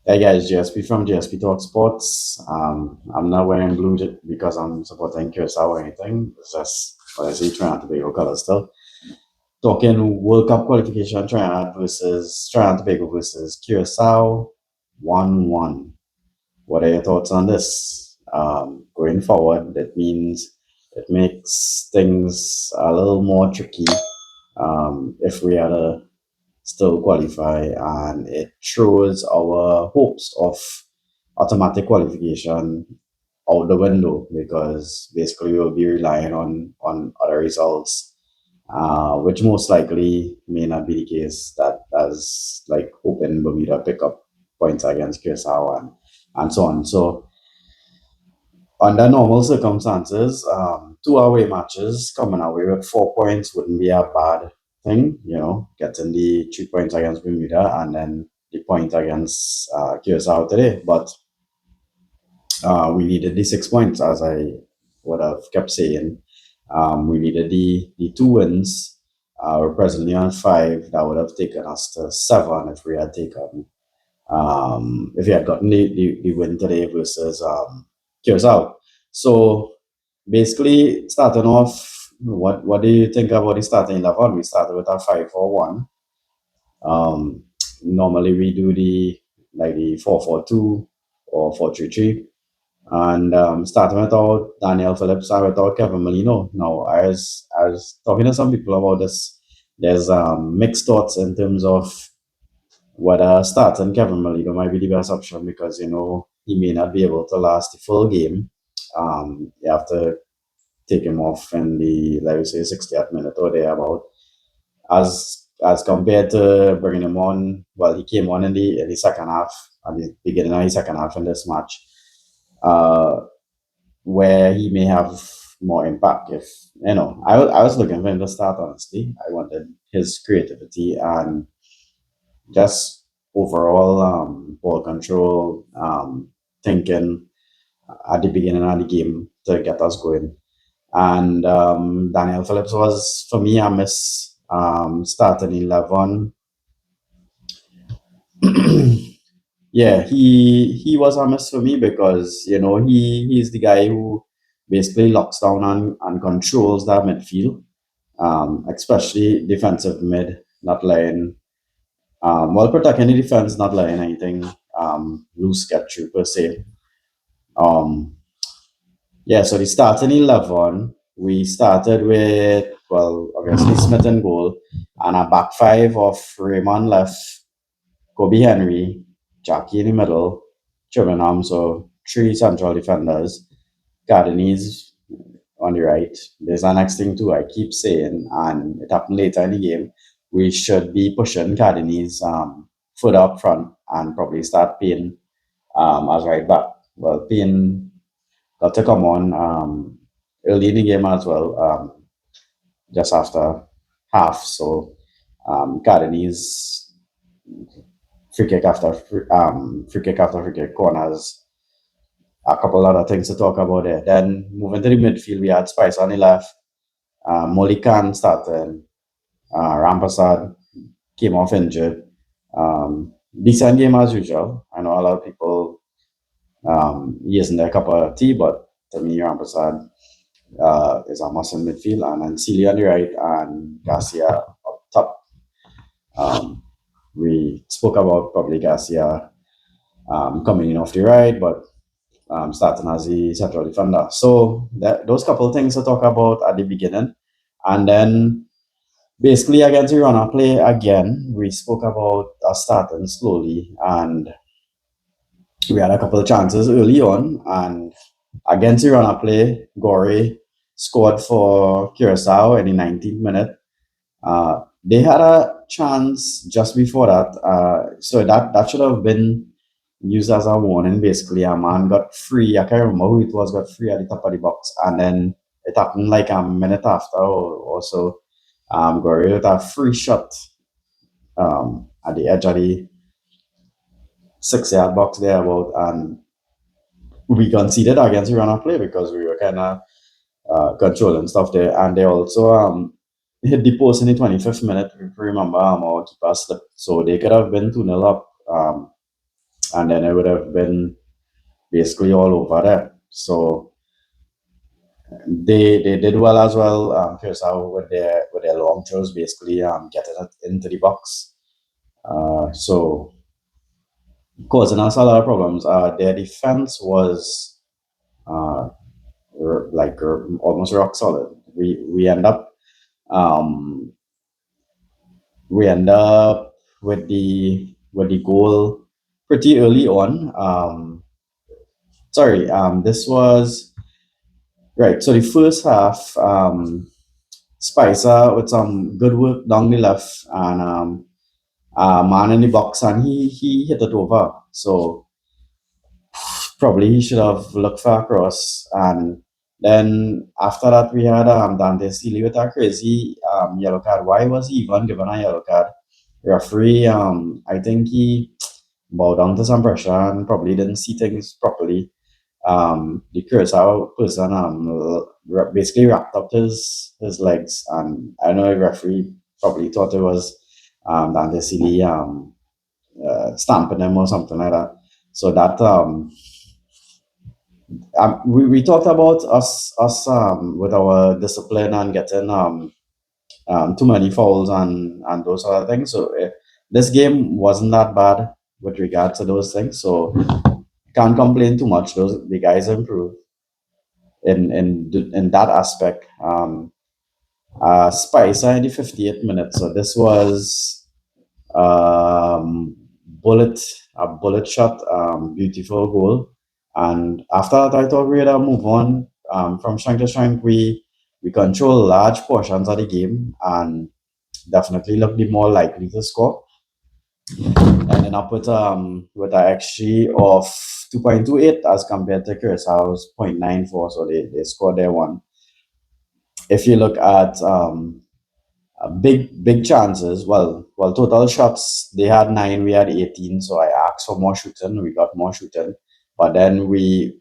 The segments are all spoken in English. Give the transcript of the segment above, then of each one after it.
Hey guys, GSP from GSP Talk Sports. I'm not wearing blue because I'm supporting Curacao or anything. It's just honestly trying to be color still. Talking World Cup qualification, Trinidad and Tobago versus Curacao, 1-1. What are your thoughts on this? Going forward, that means it makes things a little more tricky if we are to still qualify, and it throws our hopes of automatic qualification out the window because basically we'll be relying on other results, which most likely may not be the case. That as like hoping Bermuda pick up points against Curacao and so on. So under normal circumstances, two away matches coming away with 4 points wouldn't be a bad thing, getting the 3 points against Bermuda and then the point against Curacao today. But we needed the 6 points, as I would have kept saying. We needed the two wins. We're presently on five. That would have taken us to seven if we had gotten the win today versus Curacao. So basically, starting off, what do you think about the starting 11? We started with a 5-4-1. Um, Normally we do the 4-4-2 or 4-3-3. And starting without Daniel Phillips and without Kevin Molino. Now, I was talking to some people about this. There's mixed thoughts in terms of whether starting Kevin Molino might be the best option because he may not be able to last the full game. You have to take him off in the, let me say, 60th minute or thereabout, as compared to bringing him on. Well, he came on in the second half, at the beginning of the second half in this match, uh, where he may have more impact. If I was looking for him to start. Honestly, I wanted his creativity and just overall ball control, thinking at the beginning of the game to get us going. And Daniel Phillips was, for me, a miss. Starting 11. Yeah, he was a miss for me because he's the guy who basically locks down and controls that midfield, especially defensive mid, not letting well, protecting the defense, not letting anything loose get through per se. Um, Yeah, so the starting 11, we started with, well, obviously Smith in goal, and a back five of Raymond left, Kobe Henry, Jackie in the middle, Chubenham, so three central defenders, Cardenese on the right. There's the next thing too, I keep saying, and it happened later in the game, we should be pushing Cardenese further up front and probably start Payne as right back. Well, Payne got to come on early in the game as well, just after half. So Cardenese free kick after free kick, corners, a couple other things to talk about there. Then moving to the midfield, we had Spice on the left, Molikan started, Rampasad came off injured. Decent game as usual. I know a lot of people he isn't their cup of tea, but to me, Rampasad is a must in midfield, and then Celia on the right and Garcia up top. Um, we spoke about probably Garcia coming in off the right, but starting as the central defender. So those couple of things to talk about at the beginning. And then basically against the runner play again, we spoke about us starting slowly, and we had a couple of chances early on, and against the runner play, Gore scored for Curacao in the 19th minute. They had a chance just before that, so that should have been used as a warning. Basically, a man got free. I can't remember who it was, got free at the top of the box, and then it happened like a minute after or so. Gore with a free shot at the edge of the 6 yard box there about, and we conceded against the runner play because we were kind of controlling stuff there, and they also hit the post in the 25th minute. If you remember, our keeper slipped, so they could have been 2-0 up and then it would have been basically all over there. So they did well as well. Curacao with their long throws, basically getting it into the box. So causing us a lot of problems. Their defense was uh, almost rock solid. Um, we end up with the goal pretty early on. Sorry, this was right. So the first half, Spicer with some good work down the left and man in the box, and he hit it over. So probably he should have looked for a cross. And then after that, we had Dante Sealy with a crazy yellow card. Why was he even given a yellow card? Referee, I think he bowed down to some pressure and probably didn't see things properly. The Curacao person basically wrapped up his legs, and I know the referee probably thought it was Dante Sealy stamping him or something like that. So that we talked about us with our discipline and getting too many fouls and those sort of things. So this game wasn't that bad with regard to those things. So can't complain too much. The guys improved in that aspect. Spicer in the 58th minute. So this was um, bullet a bullet shot, beautiful goal. And after that, I thought we had to move on from strength to strength. We control large portions of the game and definitely look the more likely to score. Ending up with an XG of 2.28 as compared to Curaçao's 0.94, so they scored their one. If you look at big chances, well, total shots they had 9, we had 18. So I asked for more shooting, we got more shooting, but then we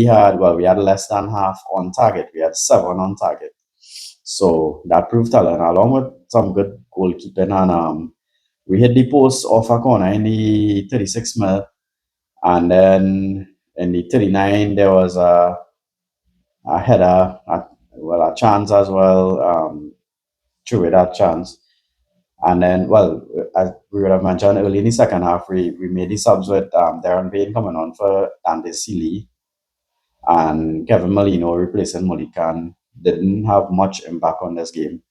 had less than half on target. We had 7 on target, so that proved talent along with some good goalkeeping. And we hit the post off a corner in the 36th minute, and then in the 39 there was a header, a chance as well. Through that chance. And then, well, as we would have mentioned early in the second half, we made the subs with Darren Payne coming on for Dante Sealy and Kevin Molino replacing Molikan. Didn't have much impact on this game.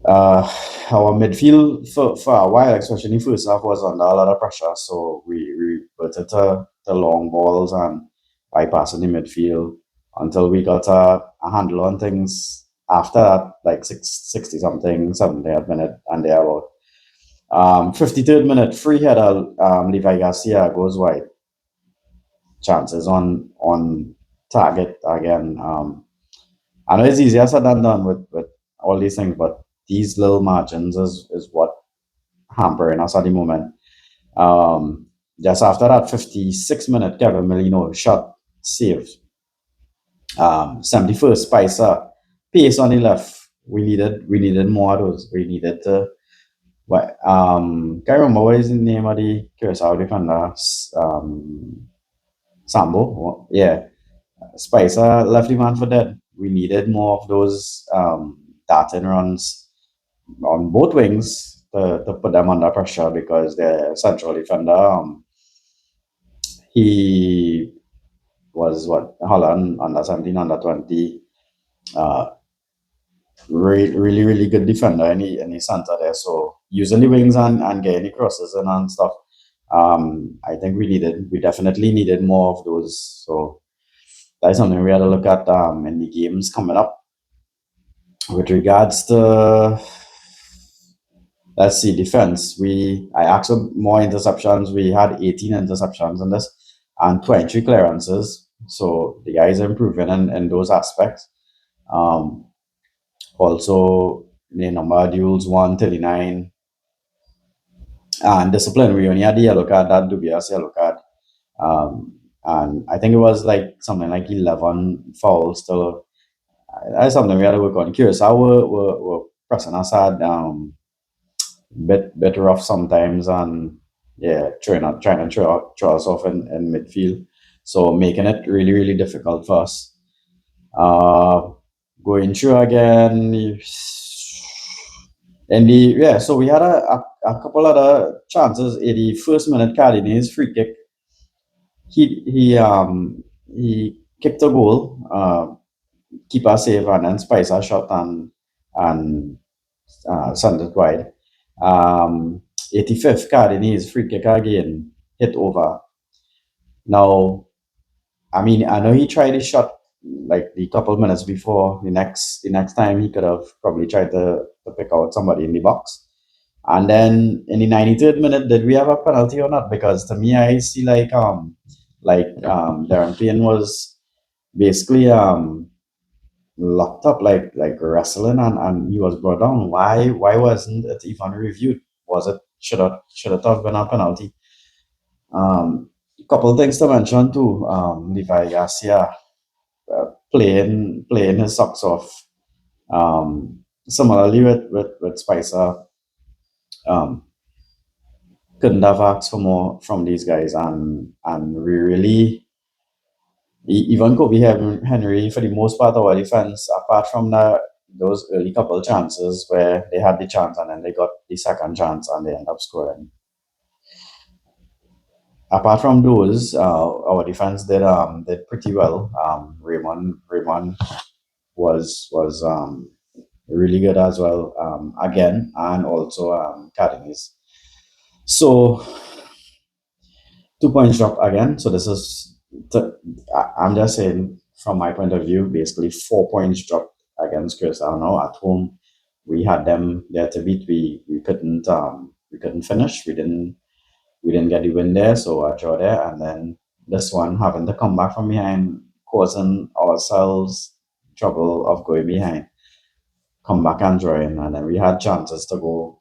Uh, our midfield for a while, especially in the first half, was under a lot of pressure. So we reverted to long balls and bypassing the midfield until we got a handle on things after that, like 60 something, 70th minute, and they are out. 53rd minute, free header, Levi Garcia goes wide. Chances on target again. I know it's easier said than done with all these things, but these little margins is what hampering us at the moment. Just after that 56 minute, Kevin Molino shot saved. 71st, Spicer pace on the left. We needed more of those. We needed to. What can't remember what is the name of the Curacao defender. Sambo. Yeah, Spicer left the man for dead. We needed more of those darting runs on both wings to put them under pressure because the central defender, he was what Holland under 17, under 20, uh, really good defender in the center there. So using the wings and getting the crosses and stuff. I think we definitely needed more of those. So that's something we had to look at in the games coming up. With regards to, let's see, defense, I asked for more interceptions. We had 18 interceptions in this and 23 clearances. So the guys are improving in those aspects. Um, Also, the number of duels, 139. And discipline, we only had the yellow card, that dubious yellow card. And I think it was like something like 11 fouls. So that's something we had to work on. Curacao were pressing us hard, bit rough sometimes, and yeah, trying to throw us off in midfield. So making it really, really difficult for us. Uh, Going through again. And so we had a couple other chances. In the first minute, Carden's free kick, he kicked a goal, keeper save, and then Spicer shot and sent it wide. 85th Carden's free kick again hit over. Now, I mean, I know he tried his shot like the couple minutes before. The next time he could have probably tried to pick out somebody in the box. And then in the 93rd minute, did we have a penalty or not? Because to me, I see Darren Payne was basically locked up like wrestling, and he was brought down. Why wasn't it even reviewed? Was it should it have been a penalty? A couple of things to mention too. Levi Garcia playing his socks off. Similarly with Spicer, um, couldn't have asked for more from these guys, and we really even Kobe Henry for the most part our defense, apart from those early couple chances where they had the chance and then they got the second chance and they end up scoring. Apart from those, our defense did pretty well. Raymond was really good as well, again, and also Cadenas. So 2 points drop again. So this is, I'm just saying from my point of view, basically 4 points dropped against Curacao now at home. We had them there to beat. We couldn't finish. We didn't get the win there, so a draw there, and then this one having to come back from behind, causing ourselves trouble of going behind, come back and draw in, and then we had chances to go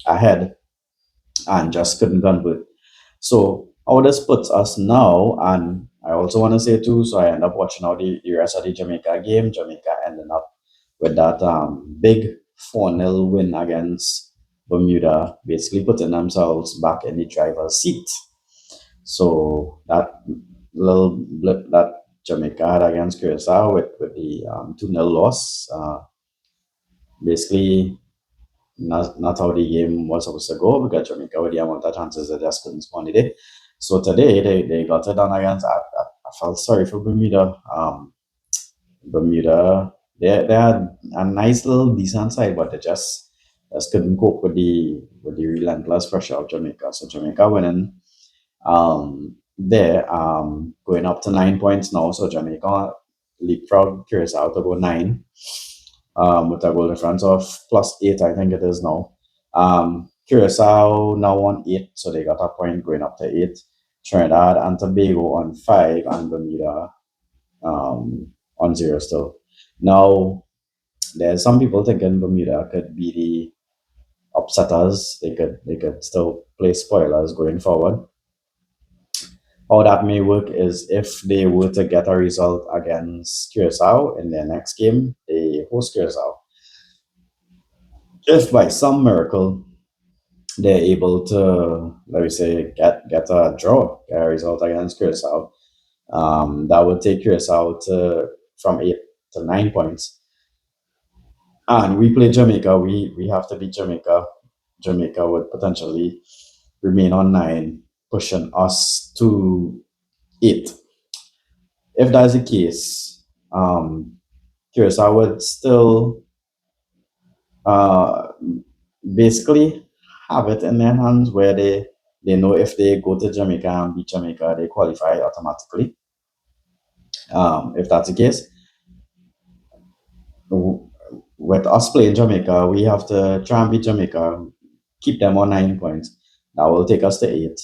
ahead and just couldn't convert. So how this puts us now, and I also want to say too, so I end up watching out the rest of the Jamaica game. Jamaica ending up with that big 4-0 win against Bermuda, basically putting themselves back in the driver's seat. So that little blip that Jamaica had against Curacao with the 2-0 loss, basically not how the game was supposed to go, because Jamaica with the amount of chances they just couldn't score it. So today they got it done against. I felt sorry for Bermuda. Bermuda, they had a nice little decent side, but they just couldn't cope with the relentless pressure of Jamaica. So Jamaica winning, there, going up to 9 points now. So Jamaica leapfrog Curacao to go nine, with a goal difference of +8, I think it is now. Curacao now on 8, so they got a point going up to 8. Trinidad and Tobago on 5, and Bermuda on 0 still. Now, there's some people thinking Bermuda could be the upsetters. They could still play spoilers going forward. How that may work is if they were to get a result against Curacao in their next game, they host Curacao. If by some miracle they're able to, let me say, get a draw, get a result against Curacao, that would take Curacao from 8 to 9 points. And we play Jamaica, we have to beat Jamaica. Jamaica would potentially remain on 9, pushing us to 8. If that's the case, Curacao would still uh, basically have it in their hands where they know if they go to Jamaica and beat Jamaica, they qualify automatically. If that's the case, w- with us playing Jamaica, we have to try and beat Jamaica, keep them on 9 points. That will take us to 8.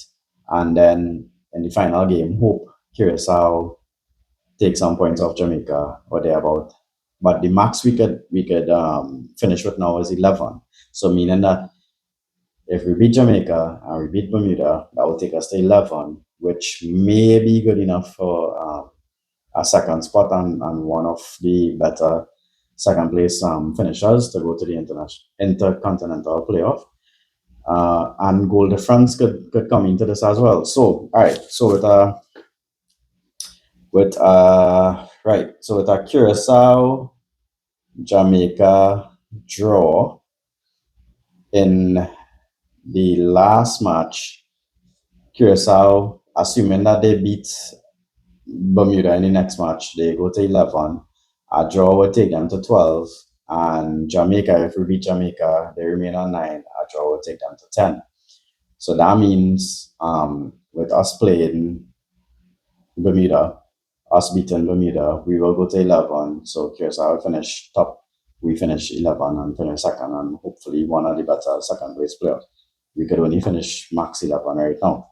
And then in the final game, hope Curacao take some points off Jamaica or thereabout. But the max we could finish with now is 11. So meaning that if we beat Jamaica and we beat Bermuda, that will take us to 11, which may be good enough for a second spot, and one of the better second place finishers to go to the intercontinental playoff. and goal difference could come into this as well. So, all right. So with a Curacao Jamaica draw in the last match, Curacao, assuming that they beat Bermuda in the next match, they go to 11. A draw would take them to 12. And Jamaica, if we beat Jamaica, they remain on 9. A draw would take them to 10. So that means with us playing Bermuda, us beating Bermuda, we will go to 11. So Curacao will finish top. We finish 11 and finish second, and hopefully one of the better second place players. We could only finish max 11 right now.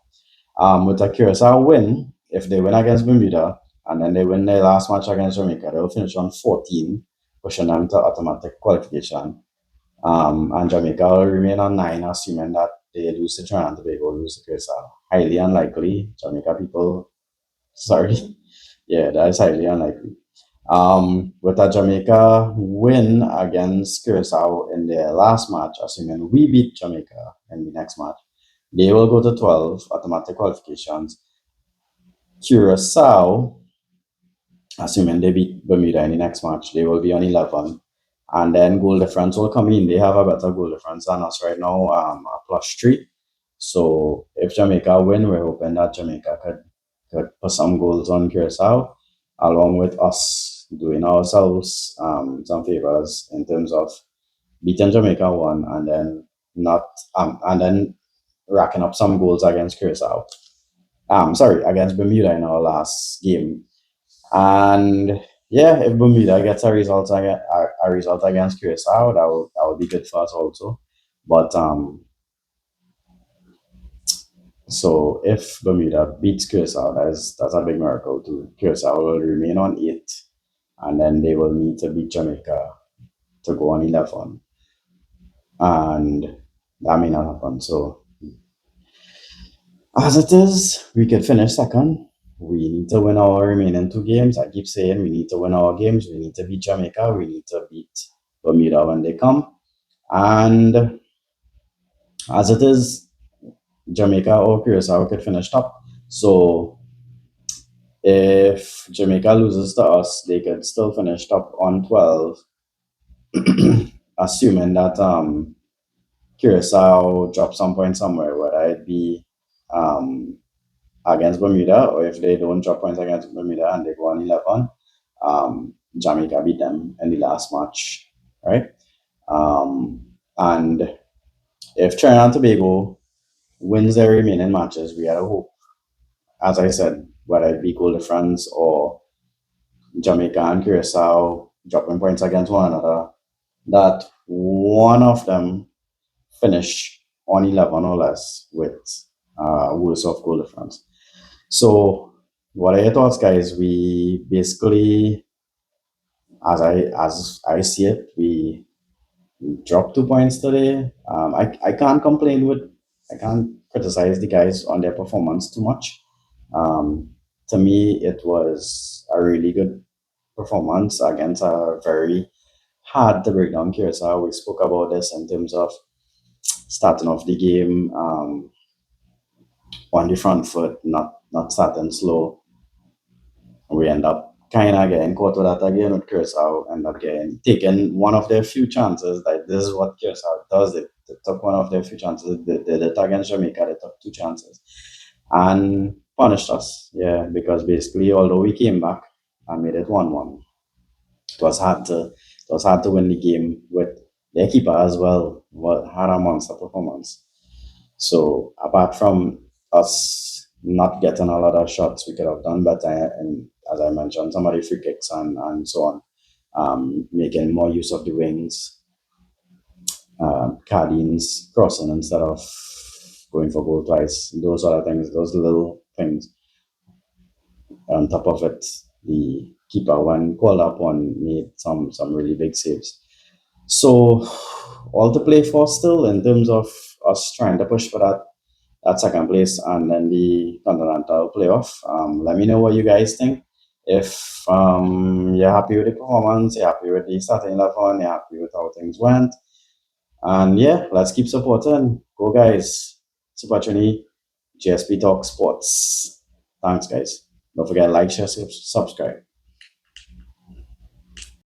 With a Curacao win, if they win against Bermuda and then they win their last match against Jamaica, they'll finish on 14, pushing them to automatic qualification. And Jamaica will remain on 9, assuming that they lose to Trinidad and Tobago, lose to Curacao. Highly unlikely. Jamaica people, sorry. Yeah, that is highly unlikely. With a Jamaica win against Curacao in their last match, assuming we beat Jamaica in the next match, they will go to 12 automatic qualifications. Curacao, assuming they beat Bermuda in the next match, they will be on 11. And then goal difference will come in. They have a better goal difference than us right now, a +3. So if Jamaica win, we're hoping that Jamaica could put some goals on Curacao, along with us doing ourselves some favors in terms of beating Jamaica one and then not and then racking up some goals against Curacao. Sorry, against Bermuda in our last game. And yeah, if Bermuda gets a result against Curacao, that would be good for us also. But so if Bermuda beats Curacao, that's a big miracle too. Curacao will remain on 8, and then they will need to beat Jamaica to go on 11, and that may not happen. So as it is, we could finish second. We need to win our remaining 2 games. I keep saying we need to win our games. We need to beat Jamaica. We need to beat Bermuda when they come. And as it is, Jamaica or Curacao could finish top. So if Jamaica loses to us, they could still finish top on 12, assuming that Curacao drops some points somewhere, whether it be um, against Bermuda, or if they don't drop points against Bermuda and they go on 11, Jamaica beat them in the last match, right? And if Trinidad and Tobago wins their remaining matches, we had a hope, as I said, whether it be goal difference or Jamaica and Curacao dropping points against one another, that one of them finish on 11 or less with worse of goal difference. So, what are your thoughts, guys? We basically, as I see it, we dropped 2 points today. I can't complain with, I can't criticize the guys on their performance too much. Um, to me, it was a really good performance against a very hard to break down Curacao. We spoke about this in terms of starting off the game on the front foot, not starting slow. We end up kind of getting caught with that again with Curacao, end up getting taking one of their few chances. Like this is what Curacao does. They took one of their few chances. They did it against Jamaica. They took 2 chances and punished us. Yeah, because basically, although we came back and made it 1-1, it was hard to win the game with their keeper as well. What had a monster performance. So apart from us not getting a lot of shots, we could have done better. And as I mentioned, some of the free kicks and so on, making more use of the wings, Cardines crossing instead of going for goal twice. Those other things, those little things. On top of it, the keeper, when called upon, made some really big saves. So all to play for still in terms of us trying to push for that second place and then the continental playoff. Let me know what you guys think. If you're happy with the performance, you're happy with the starting 11, you're happy with how things went, And yeah, let's keep supporting. Go guys. Super Trini, GSP Talk Sports. Thanks guys. Don't forget like, share, subscribe.